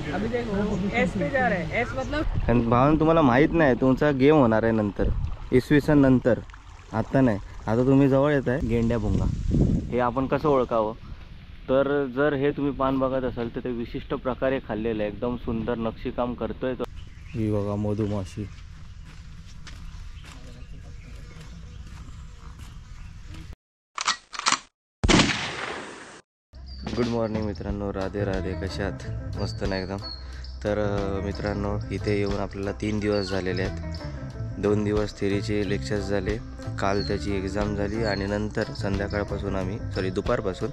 अभी देखो एस पे जा रहा है, एस मतलब भावना तुम्हाला माहीत नाही तुमचा गेम होणार आहे नंतर, इसवी सन नंतर, आता नाही. आता तुम्ही जवळ येत आहे गेंड्या भुंगा. हे आपण कसं ओळखावं, तर जर हे तुम्ही पान बघत असाल तर ते विशिष्ट प्रकारे खाल्लेलं आहे, एकदम सुंदर नक्षीकाम करतोय तो. ही बघा मधुमाशी. गुड मॉर्निंग मित्रांनो, राधे राधे. कशात? मस्त ना एकदम. तर मित्रांनो इथे येऊन आपल्याला 3 दिवस झालेले आहेत. 2 दिवस थेरीचे लेक्चर्स झाले, काल त्याची एक्झाम झाली आणि नंतर संध्याकाळपासून दुपारपासून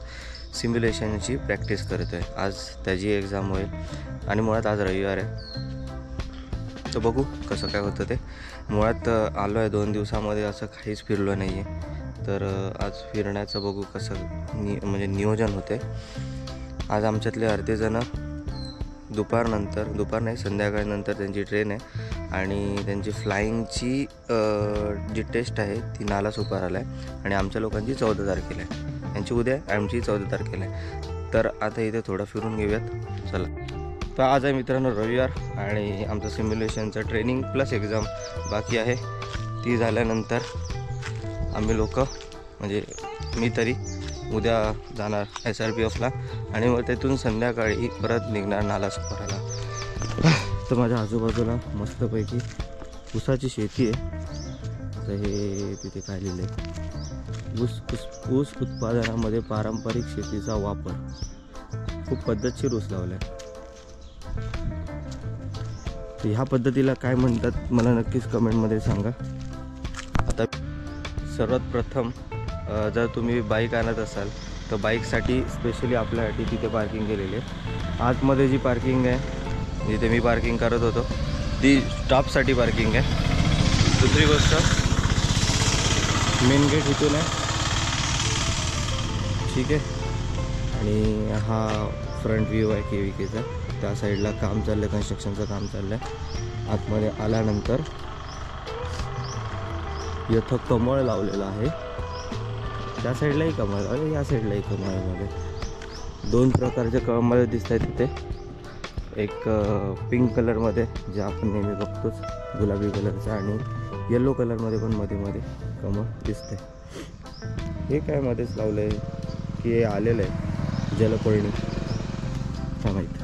सिम्युलेशनची प्रॅक्टिस करतो आहे. आज त्याची एक्झाम होईल आणि मुळात आज रविवार आहे, तर बघू कसं काय होतं ते. मुळात आलो आहे 2 दिवसामध्ये असं काहीच फिरलो नाही आहे, तर आज फिरण्याचं बघू कसं म्हणजे नियोजन होते. आज आमच्यातले अर्धे जण दुपार नाही संध्याकाळनंतर त्यांची ट्रेन आहे आणि त्यांची फ्लाईंगची जी टेस्ट आहे ती नालासोपाराला आहे आणि आमच्या लोकांची 14 तारखेला आहे. यांची उद्या आहे, आमची 14 तारखेला आहे. तर आता इथे थोडं फिरून घेऊयात चला. तर आज आहे मित्रांनो रविवार आणि आमचं सिम्युलेशनचं ट्रेनिंग प्लस एक्झाम बाकी आहे. ती झाल्यानंतर आम्ही लोक म्हणजे मी तरी उद्या जाणार SRPFला आणि मग तिथून संध्याकाळी परत निघणार नालासोपाराला. तर माझ्या आजूबाजूला मस्तपैकी ऊसाची शेती आहे. तर हे तिथे काय लिहिलं आहे, ऊस उत्पादनामध्ये पारंपरिक शेतीचा वापर. खूप पद्धतशीर ऊस लावला आहे. तर ह्या पद्धतीला काय म्हणतात मला नक्कीच कमेंटमध्ये सांगा. आता सर्वात प्रथम जर तुम्ही बाईक आणत असाल तर बाईकसाठी स्पेशली आपल्यासाठी तिथे पार्किंग केलेली आहे. आतमध्ये जी पार्किंग आहे जिथे मी पार्किंग करत होतो ती स्टाफसाठी पार्किंग आहे. दुसरी गोष्ट मेन गेट इथून आहे, ठीक आहे. आणि हा फ्रंट व्ह्यू आहे KVKचा. त्या साईडला काम चाललं आहे, कन्स्ट्रक्शनचं काम चाललं आहे. आतमध्ये आल्यानंतर इथं कमळ लावलेलं आहे. त्या साईडलाही कमळ आहे, या साईडलाही कमळ आहे. मध्ये 2 प्रकारचे कमळ दिसत आहेत तिथे. एक पिंक कलरमध्ये जे आपण नेहमी बघतोच गुलाबी कलरचा, आणि येलो कलरमध्ये पण मध्ये मध्ये कमळ दिसते. हे काय मध्येच लावलं आहे की हे आलेलं आहे जलपर्णी काय माहीत.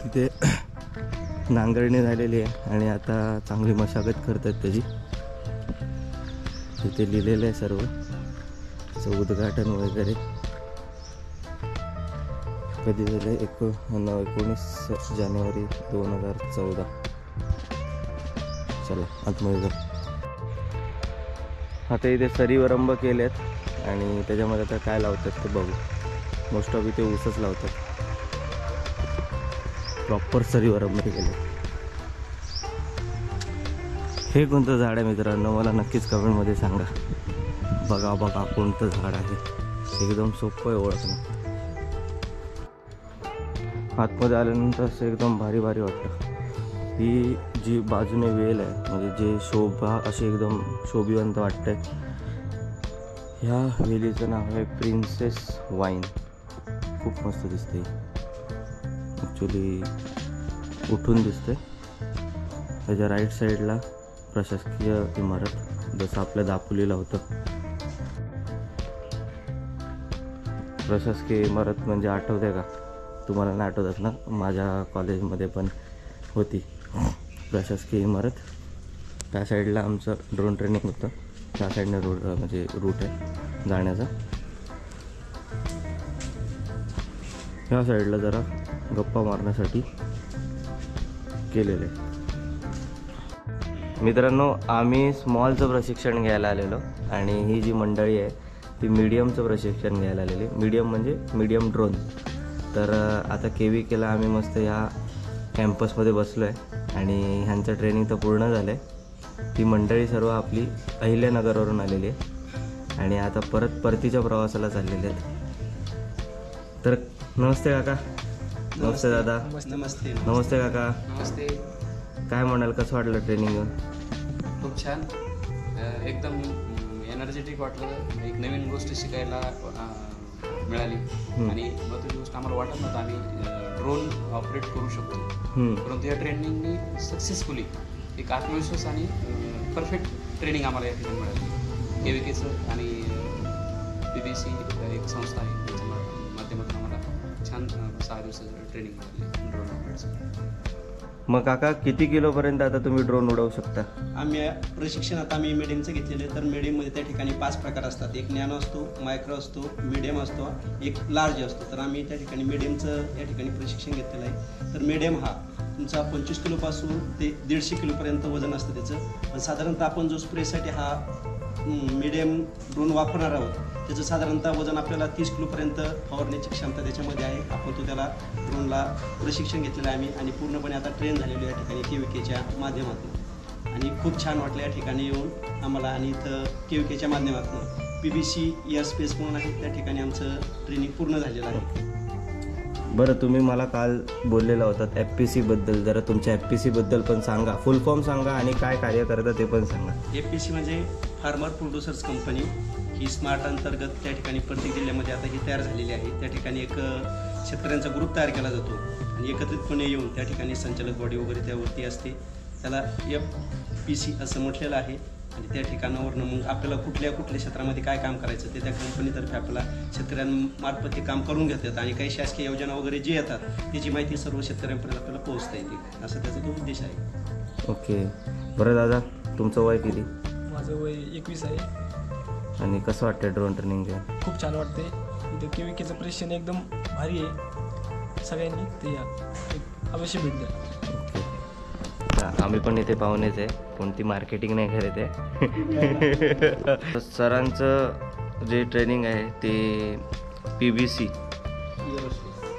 तिथे नांगरणी झालेली आहे आणि आता चांगली मशागत करतात त्याची. तिथे लिहिलेलं आहे सर्व त्याचं उद्घाटन वगैरे कधी झालं 19 जानेवारी 2014. चला आतमध्ये जा. आता इथे सरीवरंब केलेत आणि त्याच्यामध्ये आता काय लावतात ते बघू. मोस्ट ऑफ इथे ऊसच लावतात, प्रॉपर सरीवरंब केले. हे कोणतं झाड आहे मित्रांनो मला नक्कीच कमेंटमध्ये सांगा. बघा कोणतं झाड आहे, एकदम सोपं आहे ओळखणं. आतमध्ये आल्यानंतर असं एकदम भारी वाटतं. ही जी बाजूने वेल आहे म्हणजे जे शोभा असे एकदम शोभिवंत वाटतंय. ह्या वेलीचं नाव आहे प्रिन्सेस वाईन. खूप मस्त दिसते, ॲक्च्युली उठून दिसते. त्याच्या राईट साईडला प्रशासकीय इमारत, जसं आपल्या दापोलीला होतं. प्रशासकीय इमारत म्हणजे आठवते का तुम्हाला? नाही आठवत ना, माझ्या कॉलेजमध्ये पण होती प्रशासकीय इमारत. त्या साईडला आमचं ड्रोन ट्रेनिंग होतं, त्या साईडने म्हणजे रूट आहे जाण्याचा. ह्या साईडला जरा गप्पा मारण्यासाठी केलेले. मित्रांनो आम्ही स्मॉलचं प्रशिक्षण घ्यायला आलेलो आणि ही जी मंडळी आहे ती मीडियमचं प्रशिक्षण घ्यायला आलेली. मीडियम म्हणजे मीडियम ड्रोन. तर आता KVKला आम्ही मस्त ह्या कॅम्पसमध्ये बसलो आहे आणि ह्यांचं ट्रेनिंग तर पूर्ण झालं आहे. ती मंडळी सर्व आपली अहिल्यानगरवरून आलेली आहे आणि आता परतीच्या प्रवासाला चाललेले आहेत. तर नमस्ते काका. नमस्ते दादा. नमस्ते काका. नमस्ते. काय म्हणाल, कसं वाटलं ट्रेनिंग घेऊन? खूप छान, एकदम एनर्जेटिक वाटलं. एक नवीन गोष्ट शिकायला मिळाली आणि महत्त्वाची गोष्ट आम्हाला वाटत नव्हतं आम्ही ड्रोन ऑपरेट करू शकतो, परंतु या ट्रेनिंगनी सक्सेसफुली एक आत्मविश्वास आणि परफेक्ट ट्रेनिंग आम्हाला या ठिकाणी मिळाली. KVKचं आणि PBC एक संस्था आहे, त्याच्या माध्यमातून आम्हाला छान 6 दिवसाचं ट्रेनिंग मिळाली ड्रोन ऑपरेटचं. मग काका किती किलोपर्यंत आता तुम्ही ड्रोन उडवू शकता? आम्ही प्रशिक्षणात आम्ही मीडियमचं घेतलेलं आहे. तर मीडियममध्ये त्या ठिकाणी 5 प्रकार असतात. एक नॅनो असतो, मायक्रो असतो, मीडियम असतो, एक लार्ज असतो. तर आम्ही त्या ठिकाणी मीडियमचं या ठिकाणी प्रशिक्षण घेतलेलं आहे. तर मीडियम हा तुमचा 25 किलोपासून ते 150 किलोपर्यंत वजन असतं त्याचं. पण साधारणतः आपण जो स्प्रेसाठी हा मीडियम ड्रोन वापरणार आहोत त्याचं साधारणतः वजन आपल्याला 30 किलोपर्यंत फवारण्याची क्षमता त्याच्यामध्ये आहे. आपण तो त्याला ड्रोनला प्रशिक्षण घेतलेलं आहे आम्ही आणि पूर्णपणे आता ट्रेन झालेलो या ठिकाणी KVKच्या माध्यमातून. आणि खूप छान वाटलं या ठिकाणी येऊन आम्हाला. आणि इथं KVKच्या माध्यमातून PBC एअर स्पेस म्हणून आहे, त्या ठिकाणी आमचं ट्रेनिंग पूर्ण झालेलं आहे. बरं, तुम्ही मला काल बोललेला होतात FPCबद्दल, जरा तुमच्या FPCबद्दल पण सांगा, फुल फॉर्म सांगा आणि काय कार्य करतं ते पण सांगा. FPC म्हणजे फार्मर प्रोड्युसर्स कंपनी. ही स्मार्ट अंतर्गत त्या ठिकाणी प्रत्येक जिल्ह्यामध्ये आता ही तयार झालेली आहे. त्या ठिकाणी एक शेतकऱ्यांचा ग्रुप तयार केला जातो आणि एकत्रितपणे येऊन त्या ठिकाणी संचालक बॉडी वगैरे त्यावरती असते. त्याला FPC असं म्हटलेलं आहे. आणि त्या ठिकाणावरनं मग आपल्याला कुठल्या क्षेत्रामध्ये काय काम करायचं ते त्या कंपनीतर्फे आपल्याला शेतकऱ्यांमार्फत ते काम करून घेतात आणि काही शासकीय योजना वगैरे जे येतात त्याची माहिती सर्व शेतकऱ्यांपर्यंत आपल्याला पोहोचता येते, असं त्याचा तो उद्देश आहे. ओके. बरं दादा, तुमचं वय किती? माझं वय 21 आहे. आणि कसं वाटतं ड्रोन ट्रेनिंग? खूप छान वाटते. इथं KVKचं प्रशिक्षण एकदम भारी आहे. सगळ्यांनी ते अवश्य भेट द्या. आम्ही पण इथे पाहुणेच आहे, कोणती मार्केटिंग नाही करत आहे. सरांचं जे ट्रेनिंग आहे ते PBC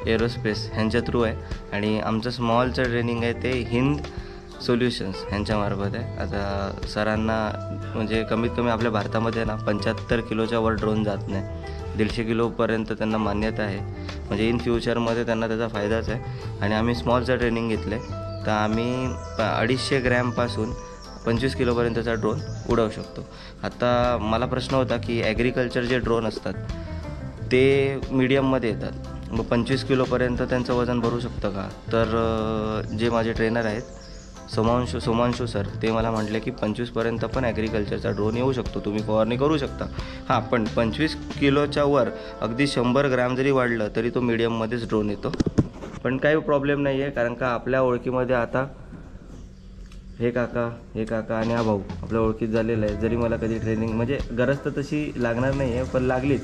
एरोस्पेस ह्यांच्या थ्रू आहे आणि आमचं स्मॉलचं ट्रेनिंग आहे ते हिंद सोल्युशन्स ह्यांच्यामार्फत आहे. आता सरांना म्हणजे कमीत कमी आपल्या भारतामध्ये ना 75 किलोच्या वर ड्रोन जात नाही. 150 किलोपर्यंत त्यांना मान्यता आहे. म्हणजे इन फ्युचरमध्ये त्यांना त्याचा फायदाच आहे. आणि आम्ही स्मॉलचं ट्रेनिंग घेतलं आहे, तर आम्ही 250 ग्रॅमपासून 25 किलोपर्यंतचा ड्रोन उडवू शकतो. आता मला प्रश्न होता की ॲग्रिकल्चर जे ड्रोन असतात ते मीडियममध्ये येतात, मग 25 किलोपर्यंत त्यांचं वजन भरू शकतं का? तर जे माझे ट्रेनर आहेत सोमांशू सर, ते मला म्हटले की 25पर्यंत पण ॲग्रिकल्चरचा ड्रोन येऊ शकतो, तुम्ही फवारणी करू शकता. हां, पण 25 किलोच्या वर अगदी 100 ग्रॅम जरी वाढलं तरी तो मीडियममध्येच ड्रोन येतो. पण काही प्रॉब्लेम नाही आहे, कारण का आपल्या ओळखीमध्ये आता हे काका आणि हा भाऊ आपल्या ओळखीत झालेलं आहे. जरी मला कधी ट्रेनिंग म्हणजे गरज तर तशी लागणार नाही आहे, पण लागलीच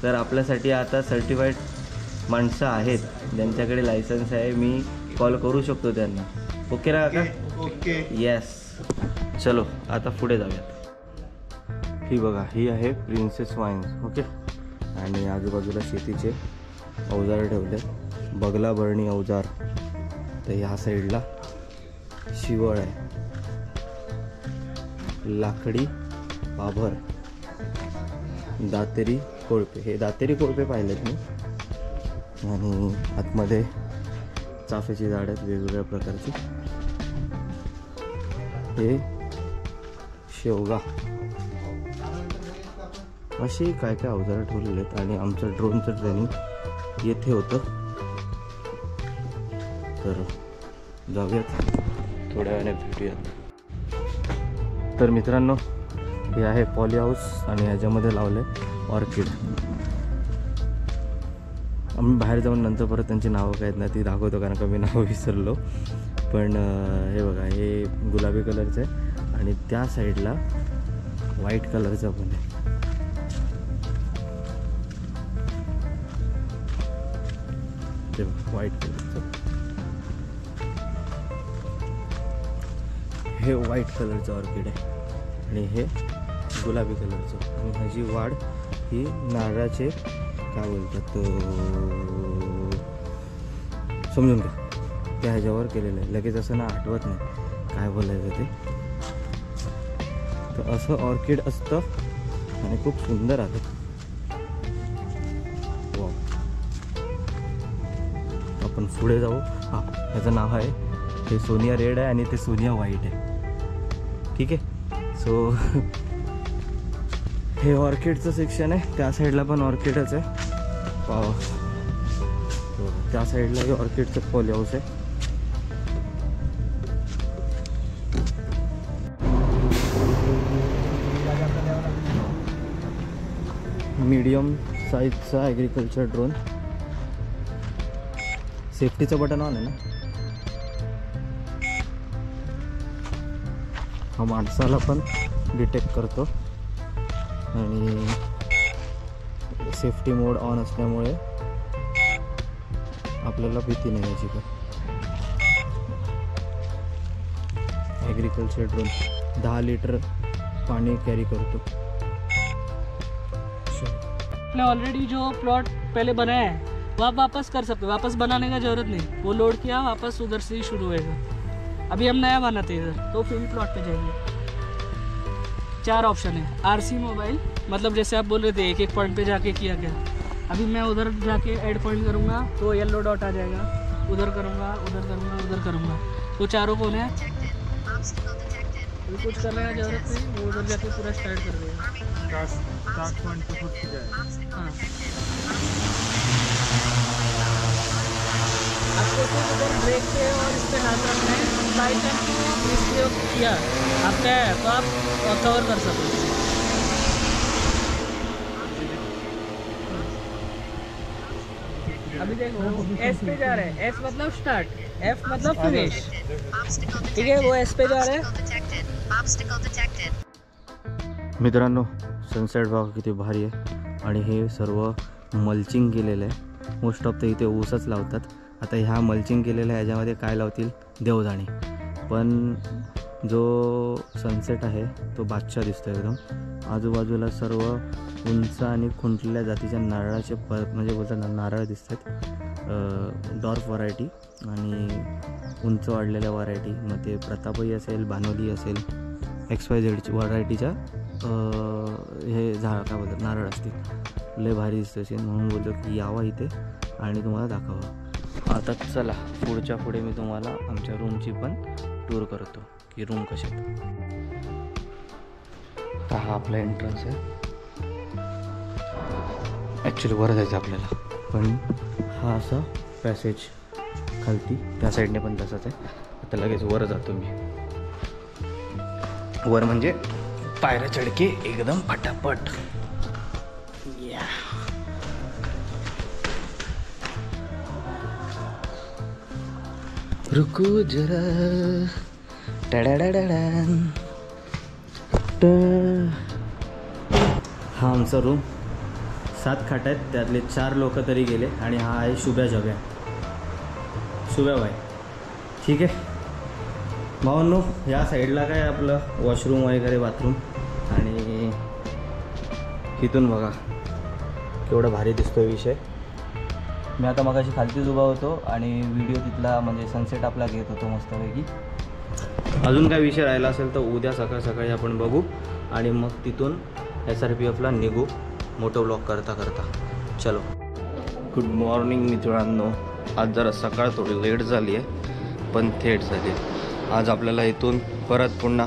तर आपल्यासाठी आता सर्टिफाईड माणसं आहेत ज्यांच्याकडे लायसन्स आहे, मी कॉल करू शकतो त्यांना. ओके ना काका? ओके. येस. चलो आता पुढे जाऊयात. ही बघा, ही आहे प्रिन्सेस वाईन्स. ओके. आणि आजूबाजूला शेतीचे अवजार ठेवले, बगला भरणी अवजार. तर ह्या साईडला शिवळ आहे, लाकडी पाभर, दातेरी कोळपे. हे दातेरी कोळपे पाहिलेत मी. आणि आतमध्ये चाफ्याची झाडं आहेत वेगवेगळ्या प्रकारची. हे शेवगा, अशी काय काय अवजारं ठेवलेले आहेत. आणि आमचं ड्रोनचं ट्रेनिंग येथे होतं. तर जाऊयात, थोड्या वेळाने भेटूयात. तर मित्रांनो, हे आहे पॉली हाऊस आणि ह्याच्यामध्ये लावलं आहे ऑर्किड. आम्ही बाहेर जाऊन नंतर परत त्यांची नावं काय आहेत ना ती दाखवतो, कारण का मी नावं विसरलो. पण हे बघा, हे गुलाबी कलरचं आहे आणि त्या साईडला व्हाईट कलरचं पण आहे. ते व्हाईट कलरचं, हे व्हाईट कलरचं ऑर्किड आहे आणि हे गुलाबी कलरचं. आणि ह्याची वाढ ही नारळाचे काय बोलतात तो समजून घ्या, त्या ह्याच्यावर केलेलं आहे. लगेच असं ना आठवत नाही काय बोलायचं ते. तर असं ऑर्किड असतं आणि खूप सुंदर आहे. वा, आपण पुढे जाऊ. हां, ह्याचं नाव आहे, हे सोनिया रेड आहे आणि ते सोनिया व्हाईट आहे. ठीक आहे. सो हे ऑर्किडचं सेक्शन आहे, त्या साईडला पण ऑर्किडच आहे. त्या साईडला ऑर्किडचं पॉली हाऊस आहे. मीडियम साईजचा ॲग्रिकल्चर ड्रोन. सेफ्टीचं बटन ऑन आहे ना. हा माणसाला पण डिटेक्ट करतो आणि सेफ्टी मोड ऑन असल्यामुळे आपल्याला भीती नाही याची पण. ॲग्रिकल्चर ड्रोन 10 लिटर पाणी कॅरी करतो. आपने ऑलरेडी जो प्लॉट पहले बनाया है वो आप वापस कर सकते हो, वापस बनाने का ज़रूरत नहीं. वो लोड किया वापस उधर से ही शुरू होएगा. अभी हम नया बनाते हैं इधर, तो फील्ड प्लॉट पे जाएंगे. 4 ऑप्शन है. आरसी मोबाइल, मतलब जैसे आप बोल रहे थे एक पॉइंट पे जाके किया गया. अभी मैं उधर जाके ऐड पॉइंट करूँगा तो येलो डॉट आ जाएगा. उधर करूँगा, उधर करूँगा, उधर करूँगा. तो चारों कौन है? अभी कुछ करने की ज़रूरत नहीं, वो उधर जाके पूरा स्टार्ट कर देगा. स्टार्ट पॉइंट पे खुद से जाएगा. हाँ, आपको सिर्फ उधर ब्रेक पे और इस पे हाथ रखना है. बाई चांस मिसप्रयोग किया आपका है तो आप कवर कर सकते हो. अभी देखो एस पे जा रहा है. एस मतलब स्टार्ट, एफ मतलब फिनिश. ठीक है, वो एस पे जा रहा है. मित्रांनो, सनसेट बघा किती भारी आहे. आणि हे सर्व मल्चिंग केलेलं आहे. मोस्ट ऑफ द इथे ऊसच लावतात. आता ह्या मल्चिंग केलेल्या ह्याच्यामध्ये काय लावतील देव जाणे. पण जो सनसेट आहे तो बादशाह दिसतो एकदम. आजूबाजूला सर्व उंच आणि खुंटलेल्या जातीच्या नारळाचे म्हणजे बोलतात ना नारळ दिसत आहेत. डॉर्फ व्हरायटी आणि उंच वाढलेल्या व्हरायटी. मग ते प्रतापही असेल, भानोली असेल, XYZ व्हरायटीच्या हे झाड काय बोलतात नारळ असतील. लय भारी दिसतं असेल म्हणून बोलतो की यावा इथे आणि तुम्हाला दाखवा. आता चला पुढच्या पुढे मी तुम्हाला आमच्या रूमची पण टूर करतो की रूम कसे आहेत. तर हा आपला एंट्रन्स आहे. ॲक्च्युली वर जायचं आपल्याला, पण हा असा पॅसेज खालती त्या साईडने पण तसंच आहे. आता लगेच वर जातो मी. वर म्हणजे पायऱ्या चढके एकदम फटाफट. रुको जरा हा आमचा रूम. 7 खाट आहेत, त्यातले 4 लोक तरी गेले. आणि हा आहे शुभ्या जब्या. शुभ्या बाय ठीक आहे. भावांनो, या साईडला काय आपलं वॉशरूम वगैरे बाथरूम. आणि इथून बघा केवढा भारी दिसतो विषय. मी आता मगाशी खालतीच उभा होतो आणि व्हिडिओ तिथला म्हणजे सनसेट आपला घेत होतो मस्तपैकी. अजून काय विषय राहिला असेल तर उद्या सकाळ सकाळी आपण बघू आणि मग तिथून SRPFला निघू मोठं ब्लॉग करता करता. चलो, गुड मॉर्निंग मित्रांनो. आज जरा सकाळ थोडी लेट झाली आहे पण थेट झाली. आज आपल्याला इथून परत पुन्हा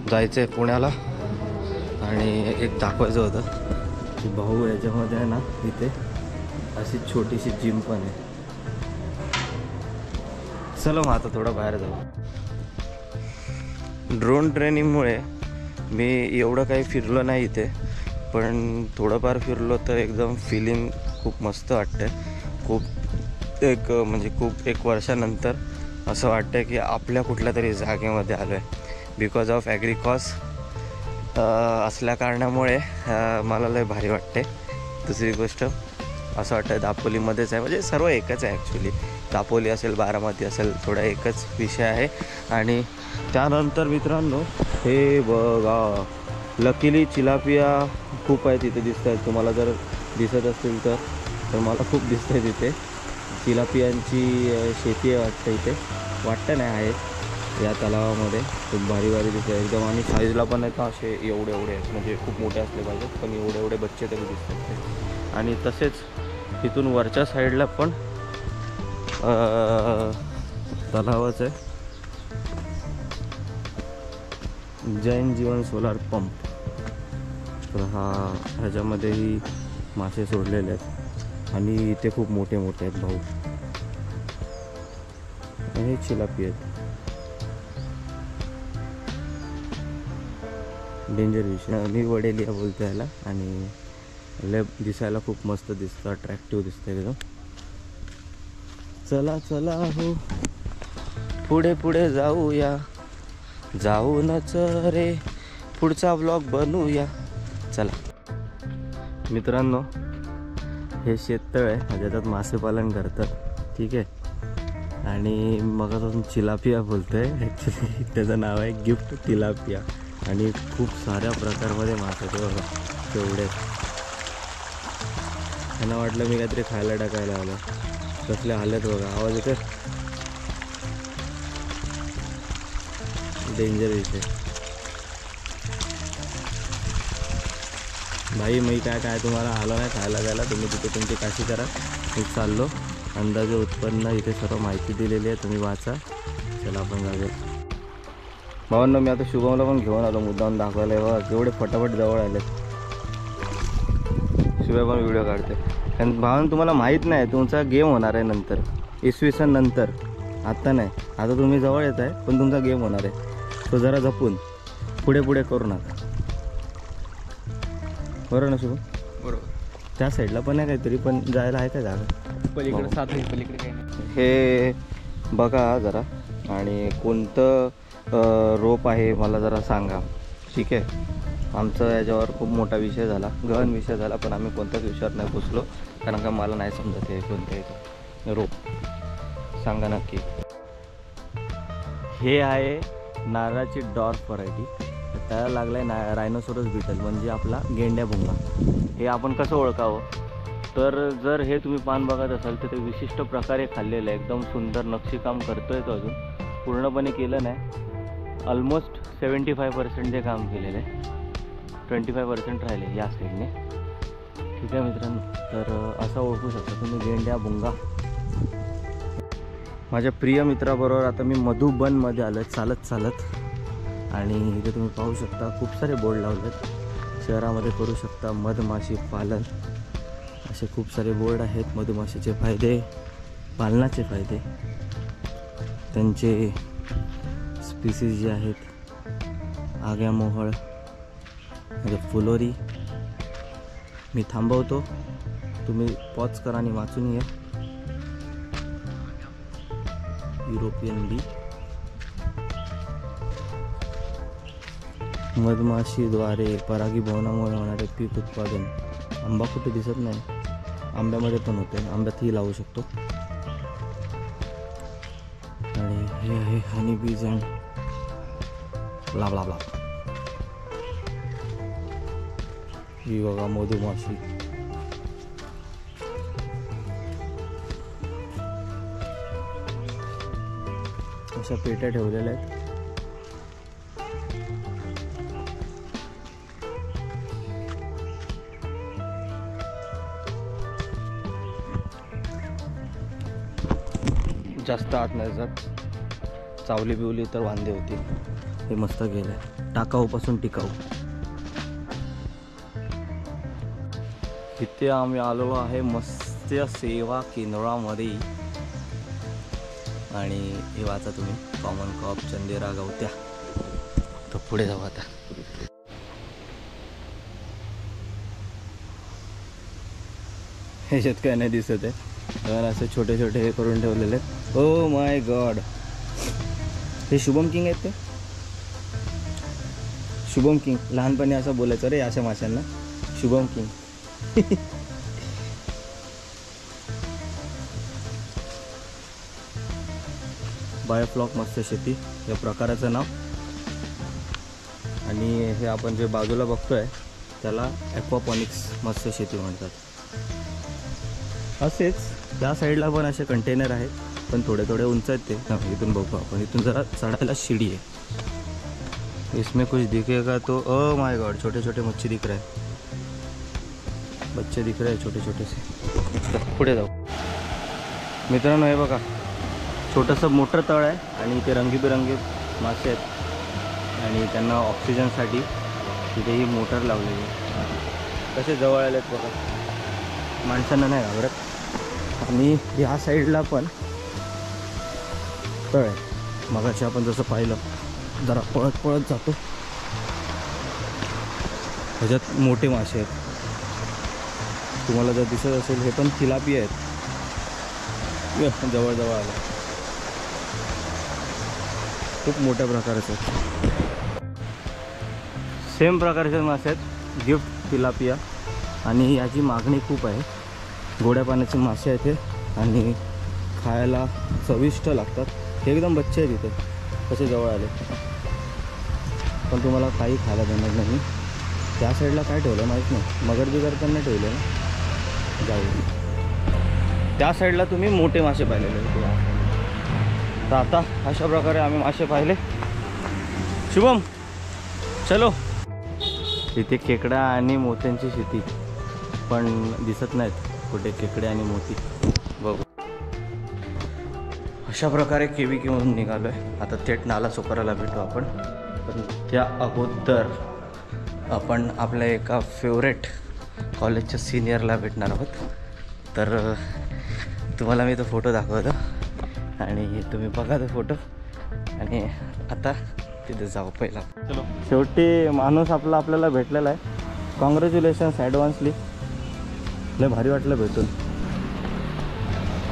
जायचं आहे पुण्याला. आणि एक दाखवायचं होतं की भाऊ याच्यामध्ये आहे ना इथे अशी छोटीशी जिम पण आहे. चलो मग आता थोडं बाहेर जाऊ. ड्रोन ट्रेनिंगमुळे मी एवढं काही फिरलो नाही इथे, पण थोडंफार फिरलो तर एकदम फिलिंग खूप मस्त वाटतं. खूप एक वर्षानंतर असं वाटतं की आपल्या कुठल्या तरी जागेमध्ये आलो आहे. बिकॉज ऑफ ॲग्रिकॉस असल्या कारणामुळे मला लय भारी वाटते. दुसरी गोष्ट असं वाटतं दापोलीमध्येच आहे, म्हणजे सर्व एकच आहे ॲक्च्युली. दापोली असेल, बारामती असेल, थोडा एकच विषय आहे. आणि त्यानंतर मित्रांनो हे बघा, लकीली चिलापिया खूप आहे तिथे दिसत आहेत. तुम्हाला जर दिसत असतील तर मला खूप दिसत आहे तिथे. चिलापियांची शेती आहे वाटतं इथे, वाटतं नाही आहे या तलावामध्ये. खूप भारी भारी दिसत आहे एकदम. आणि साईजला पण आहेत असे एवढे आहेत, म्हणजे खूप मोठे असले पाहिजेत पण एवढे बच्चे तरी दिसतात ते. आणि तसेच तिथून वरच्या साईडला पण तलावच आहे. जैन जीवन सोलार पंप. तर ह्याच्यामध्येही मासे सोडलेले आहेत. आणि इथे खूप मोठे मोठे आहेत भाऊ. हे चिलापी आहेत. डेंजर विषय. मी वडेलिया बोलतो याला. आणि लय दिसायला खूप मस्त दिसतं, अट्रॅक्टिव्ह दिसतं एकदम. चला चला हो पुढे पुढे जाऊया, जाऊनच रे पुढचा व्लॉग बनवूया. चला मित्रांनो, हे शेततळ आहे, ज्याच्यात मासेपालन करतात. ठीक आहे. आणि मग आता चिलापिया बोलतोय. ॲक्च्युली त्याचं नाव आहे गिफ्ट तिलापिया. आणि खूप साऱ्या प्रकारमध्ये मासे ते बघा तेवढे. त्यांना वाटलं मी काहीतरी खायला टाकायला आलं. कसले हालत बघा. आवाज येते. डेंजर विषय. भाई मी काय तुम्हाला आलो नाही खायला जायला. तुम्ही तिथे तुमची काशी करा. मी चाललो. अंदाजे उत्पन्न इथे सर्व माहिती दिलेली आहे, तुम्ही वाचा. चला आपण जाऊया. भावांना मी आता शुभमला पण घेऊन आलो मुद्दाम दाखवायला. बघा केवढे फटाफट जवळ आले. शुभम पण व्हिडिओ काढते. कारण भावांना तुम्हाला माहीत नाही तुमचा गेम होणार आहे नंतर, इसवी सन नंतर. आत्ता नाही. आता तुम्ही जवळ येत आहे पण तुमचा गेम होणार आहे. तो जरा जपून पुढे पुढे करू नका. बरोबर ना शुभम? बरोबर. त्या साईडला पण आहे काहीतरी, पण जायला आहे का जागा? पलीकडे सात आहे, पलीकडे काही नाही. हे बघा जरा. आणि कोणतं रोप आहे मला जरा सांगा. ठीक आहे. आमचा याच्यावर खूप मोठा विषय झाला, गहन विषय झाला, पण आम्ही कोणत्याच विषयावर नाही पोचलो. कारण का मला नाही समजत हे कोणतं रोप. सांगा नक्की. हे आहे नारळाची डॉर्फ व्हरायटी. त्याला लागला आहे रायनोसोरस बीटल, म्हणजे आपला गेंड्या भुंगा. हे आपण कसं ओळखावं तर जर हे तुम्ही पान बघत असाल तर ते विशिष्ट प्रकारे खाल्लेलं आहे. एकदम सुंदर नक्षीकाम करतो आहे तो. अजून पूर्णपणे केलं नाही. ऑलमोस्ट 75% जे काम केलेलं आहे, 25% राहिले या साईडने. ठीक आहे मित्रांनो. तर असं ओळखू शकता तुम्ही गेंड्या भुंगा. माझ्या प्रिय मित्राबरोबर आता मी मधुबनमध्ये आलो आहे चालत चालत. आणि इथे तुम्ही पाहू शकता खूप सारे बोर्ड लावलेत. शहरामध्ये करू शकता मधमाशी पालन, असे खूप सारे बोर्ड आहेत. मधमाशीचे फायदे, पालनाचे फायदे, त्यांचे स्पीसीज जे आहेत, आग्या मोहळ, म्हणजे फुलोरी. मी थांबवतो, तुम्ही पॉज करा आणि वाचून घ्या. युरोपियन बी. मधमाशीद्वारे परागीभवनामुळे होणारे पीक उत्पादन. आंबा कुठे दिसत नाही, आंब्यामध्ये पण होते. आंब्यातही लावू शकतो. आणि हे आहे हनी बीज अँड ब्ला ब्ला ब्ला. ही बघा मधुमाशी. अशा पेट्या ठेवलेल्या आहेत. जास्त आत नाही जात. चावली बिवली तर वांदे होती. हे मस्त गेलं आहे. टाकाऊपासून टिकाऊ. इथे आम्ही आलेलो आहे मत्स्य सेवा केंद्रामध्ये. आणि हे वाचा तुम्ही, कॉमन कॉप चंदेरा गवत्या. तर पुढे जाऊ आता. ह्याच्यात काय नाही दिसत आहे, कारण असे छोटे छोटे हे करून ठेवलेले आहेत. Oh my God. हे शुभम किंग आहेत ते. शुभम किंग. लहानपणी असं बोलायचं रे अशा माशांना, शुभम किंग. बायोफ्लॉक मत्स्य शेती या प्रकाराचं नाव. आणि हे आपण जे बाजूला बघतोय त्याला ॲक्वापॉनिक्स मत्स्य शेती म्हणतात. असेच त्या साईडला पण असे कंटेनर आहेत, पण थोडे थोडे उंच आहेत ते. इथून बघू आपण. इथून जरा चढायला शिडी आहे. इसमें कुछ दिखेगा तो. ओ माय गॉड, छोटे छोटे मच्छी दिख रहे हैं, बच्चे दिख रहे हैं छोटे छोटे से. पुढे जाऊ मित्रांनो. हे बघा छोटंसं मोठं तळ आहे आणि इथे रंगीबेरंगी मासे आहेत. आणि त्यांना ऑक्सिजनसाठी तिथे ही मोटर लावलेली आहे. कसे जवळ आलेत बघा. माणसांना नाही घाबरत. आणि या साईडला पण तळ आहे. मगाशी आपण जसं पाहिलं जरा पळत पळत जातो. ह्याच्यात मोठे मासे आहेत. तुम्हाला जर दिसत असेल हे पण तिलापिया आहेत. जवळजवळ आलं. खूप मोठ्या प्रकारचे सेम प्रकारचे मासे आहेत. Gift tilapia. आणि याची मागणी खूप आहे. गोड्या पाण्याचे मासे आहेत हे आणि खायला चविष्ट लागतात. हे एकदम बच्चे आहेत इथे कसे जवळ आले पण तुम्हाला काही खायला देणार नाही. त्या साईडला काय ठेवलं माहीत नाही. मगर बिगर पण नाही ठेवलं ना. जाऊ त्या साईडला तुम्ही मोठे मासे पाहिलेले. तर आता अशा प्रकारे आम्ही मासे पाहिले. शुभम चलो. इथे खेकडा आणि मोत्यांची शेती पण दिसत नाहीत कुठे खेकडे आणि मोती. बघू अशा प्रकारे केवी घेऊन निघालो आहे. आता थेट नाला सोपाराला भेटू आपण. पण त्या अगोदर आपण आपल्या एका फेवरेट कॉलेजच्या सिनियरला भेटणार आहोत. तर तुम्हाला मी तो फोटो दाखवतो आणि तुम्ही बघा तो फोटो आणि आता तिथे जाऊ पहिला. चलो. शेवटी माणूस आपल्याला भेटलेला आहे. कॉंग्रॅच्युलेशन्स ॲडव्हान्सली. लय भारी वाटलं भेटून.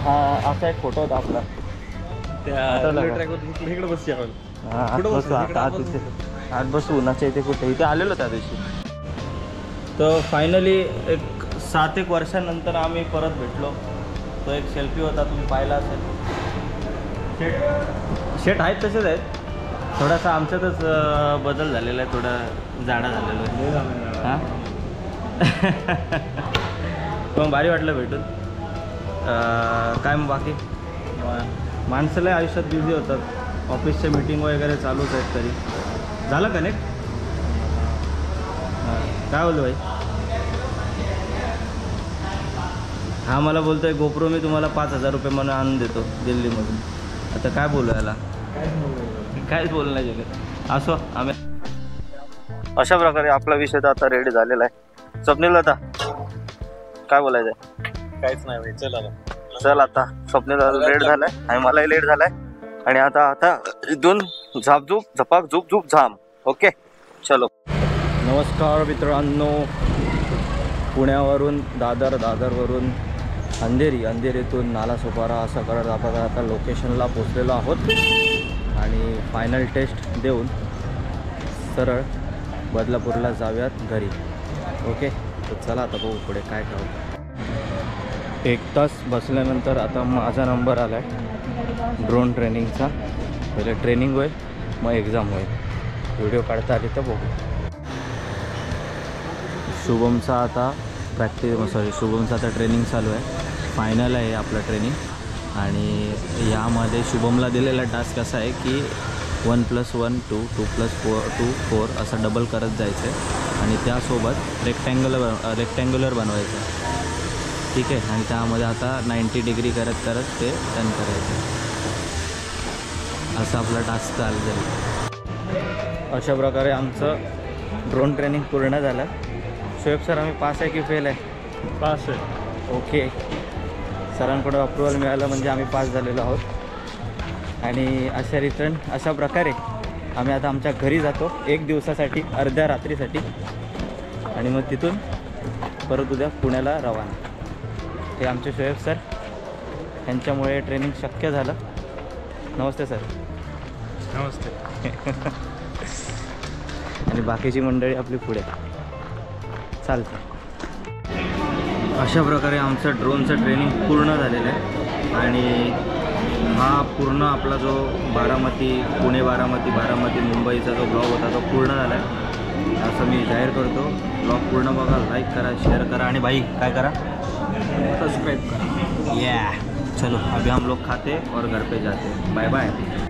हा असा एक फोटो होता आपला. इकडे बसू आपण. आज बसू उन्हाच्या इथे कुठे इथे आलेलो त्या दिवशी. तर फायनली एक 7-1 वर्षानंतर आम्ही परत भेटलो. तो एक सेल्फी होता तुम्ही पाहिला असेल. शेट आहेत तसेच आहेत. थोडासा आमच्यातच बदल झालेला आहे. थोडा जाडा झालेला आहे. हां पण भारी वाटलं भेटून. काय मग बाकी माणसाला आयुष्यात बिझी होतात. ऑफिसच्या मीटिंग वगैरे चालूच आहेत. तरी झालं कनेक्ट. काय बोलतो भाई. हा मला बोलतो आहे गोप्रो मी तुम्हाला 5,000 रुपये म्हणून आणून देतो दिल्लीमधून. आता काय बोलू याला. काहीच बोलू नाही शकत. असो आम्ही अशा प्रकारे आपला विषय तर आता रेडी झालेला आहे. स्वप्नील आता काय बोलायचं आहे. काहीच नाही भाई. चल आता स्वप्नील लेट झालाय आणि मलाही लेट झालाय आणि आता इथून झापझूप झपाक झूप झूप झाम. ओके चलो. नमस्कार मित्रांनो. पुण्यावरून दादरवरून अंधेरीतून नालासोपारा असं करत आपण आता लोकेशनला पोचलेलो आहोत आणि फायनल टेस्ट देऊन सरळ बदलापूरला जाऊयात घरी. ओके तर चला आता बघू पुढे काय काय. 1 तास बसल्यानंतर आता माझा नंबर आला आहे ड्रोन ट्रेनिंगचा. पहिले ट्रेनिंग होईल मग एक्झाम होईल. व्हिडिओ काढता आली तर बघू. शुभमचा आता शुभमचा आता ट्रेनिंग चालू आहे. फायनल आहे आपलं ट्रेनिंग आणि यामध्ये शुभमला दिलेला टास्क असा आहे की 1+1 2 2+4 2 4 असं डबल करत जायचं आहे आणि त्यासोबत रेक्टँग्युलर बनवायचं. ठीक आहे. आणि त्यामध्ये आता 90 डिग्री करत ते रन करायचं. असं आपला टास्क चालू जाईल. अशा प्रकारे आमचं ड्रोन ट्रेनिंग पूर्ण झालं. शोएब सर आम्ही पास आहे की फेल आहे. पास आहे. ओके. सरांकडून अप्रुव्हल मिळालं म्हणजे आम्ही पास झालेलो आहोत. आणि अशा प्रकारे आम्ही आता आमच्या घरी जातो 1 दिवसासाठी अर्ध्या रात्रीसाठी आणि मग तिथून परत उद्या पुण्याला रवाना. हे आमचे शोएब सर यांच्यामुळे ट्रेनिंग शक्य झालं. नमस्ते सर. नमस्ते. आणि बाकीची मंडळी आपली पुढे चालतं. अशा प्रकारे आमचं ड्रोनचं ट्रेनिंग पूर्ण झालेलं आहे आणि हा पूर्ण आपला जो पुणे बारामती मुंबईचा जो ब्लॉग होता तो पूर्ण झाला आहे असं मी जाहीर करतो. ब्लॉग पूर्ण बघा, लाईक करा, शेअर करा आणि भाई काय करा सब्सक्राइब करा. चलो अभी हम लोग खाते और घर पे जाते. Bye bye.